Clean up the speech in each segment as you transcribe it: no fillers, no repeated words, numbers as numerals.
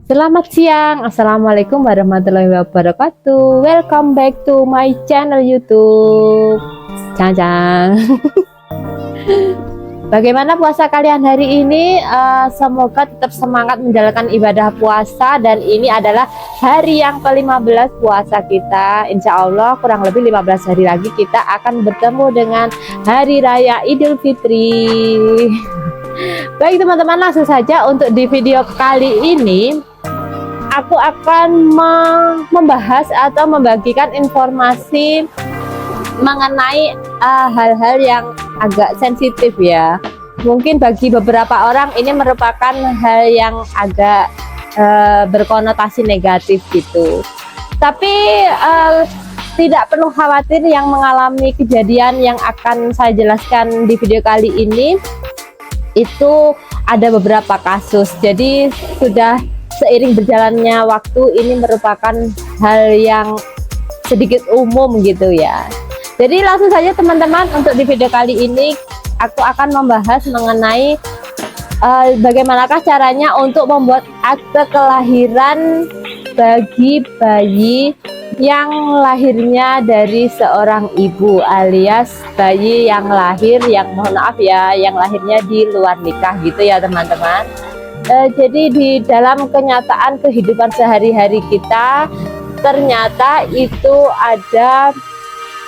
Selamat siang, Assalamualaikum warahmatullahi wabarakatuh. Welcome back to my channel YouTube. Cang. Bagaimana puasa kalian hari ini? Semoga tetap semangat menjalankan ibadah puasa. Dan ini adalah hari yang ke-15 puasa kita. Insya Allah kurang lebih 15 hari lagi kita akan bertemu dengan Hari Raya Idul Fitri. Baik teman-teman, langsung saja untuk di video kali ini aku akan membahas atau membagikan informasi mengenai hal-hal yang agak sensitif ya. Mungkin bagi beberapa orang ini merupakan hal yang agak berkonotasi negatif gitu. Tapi tidak perlu khawatir, yang mengalami kejadian yang akan saya jelaskan di video kali ini itu ada beberapa kasus. Jadi sudah seiring berjalannya waktu ini merupakan hal yang sedikit umum gitu ya. Jadi langsung saja teman-teman, untuk di video kali ini aku akan membahas mengenai bagaimanakah caranya untuk membuat akte kelahiran bagi bayi yang lahirnya dari seorang ibu, alias bayi yang lahir, yang mohon maaf ya, yang lahirnya di luar nikah gitu ya teman-teman. Jadi di dalam kenyataan kehidupan sehari-hari kita, ternyata itu ada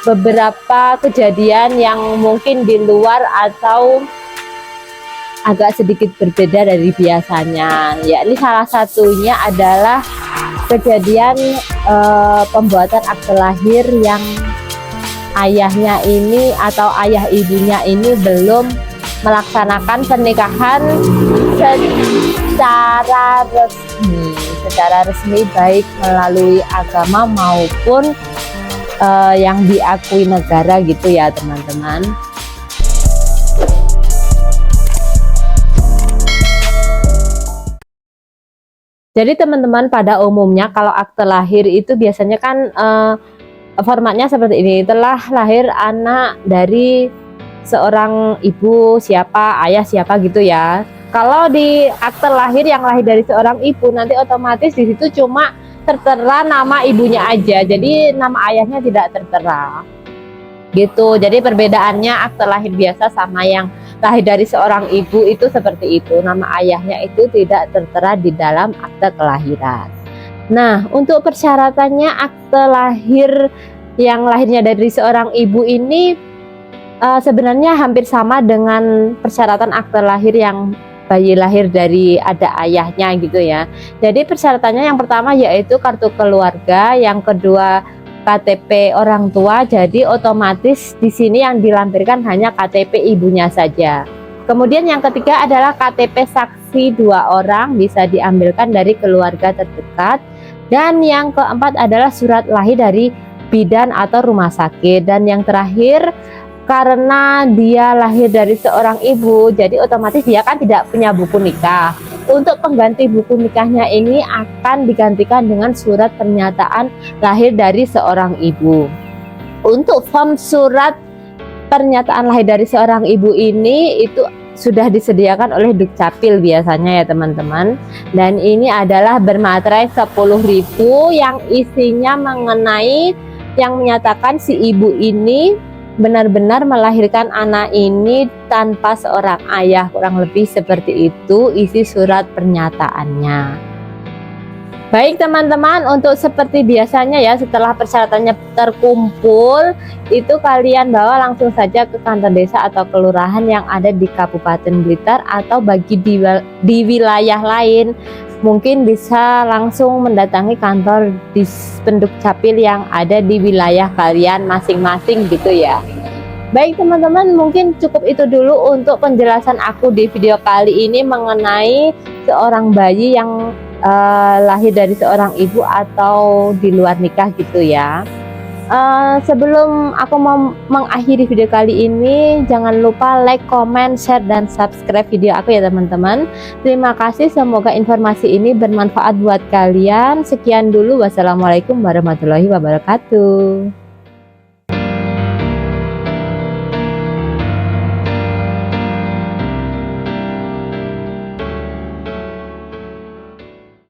beberapa kejadian yang mungkin di luar atau agak sedikit berbeda dari biasanya. Ya, ini salah satunya adalah kejadian pembuatan akte lahir yang ayahnya ini atau ayah ibunya ini belum melaksanakan pernikahan secara resmi baik melalui agama maupun yang diakui negara gitu ya teman-teman. Jadi teman-teman, pada umumnya kalau akte lahir itu biasanya kan formatnya seperti ini: telah lahir anak dari seorang ibu siapa, ayah siapa gitu ya. Kalau di akte lahir yang lahir dari seorang ibu, nanti otomatis di situ cuma tertera nama ibunya aja, jadi nama ayahnya tidak tertera gitu. Jadi perbedaannya akte lahir biasa sama yang lahir dari seorang ibu itu seperti itu, nama ayahnya itu tidak tertera di dalam akte kelahiran. Nah, untuk persyaratannya akte lahir yang lahirnya dari seorang ibu ini sebenarnya hampir sama dengan persyaratan akte lahir yang bayi lahir dari ada ayahnya gitu ya. Jadi persyaratannya yang pertama yaitu kartu keluarga, yang kedua KTP orang tua. Jadi otomatis di sini yang dilampirkan hanya KTP ibunya saja. Kemudian yang ketiga adalah KTP saksi 2 orang, bisa diambilkan dari keluarga terdekat. Dan yang keempat adalah surat lahir dari bidan atau rumah sakit. Dan yang terakhir, karena dia lahir dari seorang ibu, jadi otomatis dia kan tidak punya buku nikah. Untuk pengganti buku nikahnya ini akan digantikan dengan surat pernyataan lahir dari seorang ibu. Untuk form surat pernyataan lahir dari seorang ibu ini itu sudah disediakan oleh Dukcapil biasanya ya teman-teman. Dan ini adalah bermaterai 10.000 yang isinya mengenai yang menyatakan si ibu ini benar-benar melahirkan anak ini tanpa seorang ayah, kurang lebih seperti itu isi surat pernyataannya. Baik teman-teman, untuk seperti biasanya ya, setelah persyaratannya terkumpul, itu kalian bawa langsung saja ke kantor desa atau kelurahan yang ada di Kabupaten Blitar, atau bagi di wilayah lain mungkin bisa langsung mendatangi kantor Dukcapil yang ada di wilayah kalian masing-masing gitu ya. Baik teman-teman, mungkin cukup itu dulu untuk penjelasan aku di video kali ini mengenai seorang bayi yang lahir dari seorang ibu atau di luar nikah gitu ya. Sebelum aku mau mengakhiri video kali ini, jangan lupa like, comment, share, dan subscribe video aku ya teman-teman. Terima kasih, semoga informasi ini bermanfaat buat kalian. Sekian dulu, wassalamualaikum warahmatullahi wabarakatuh.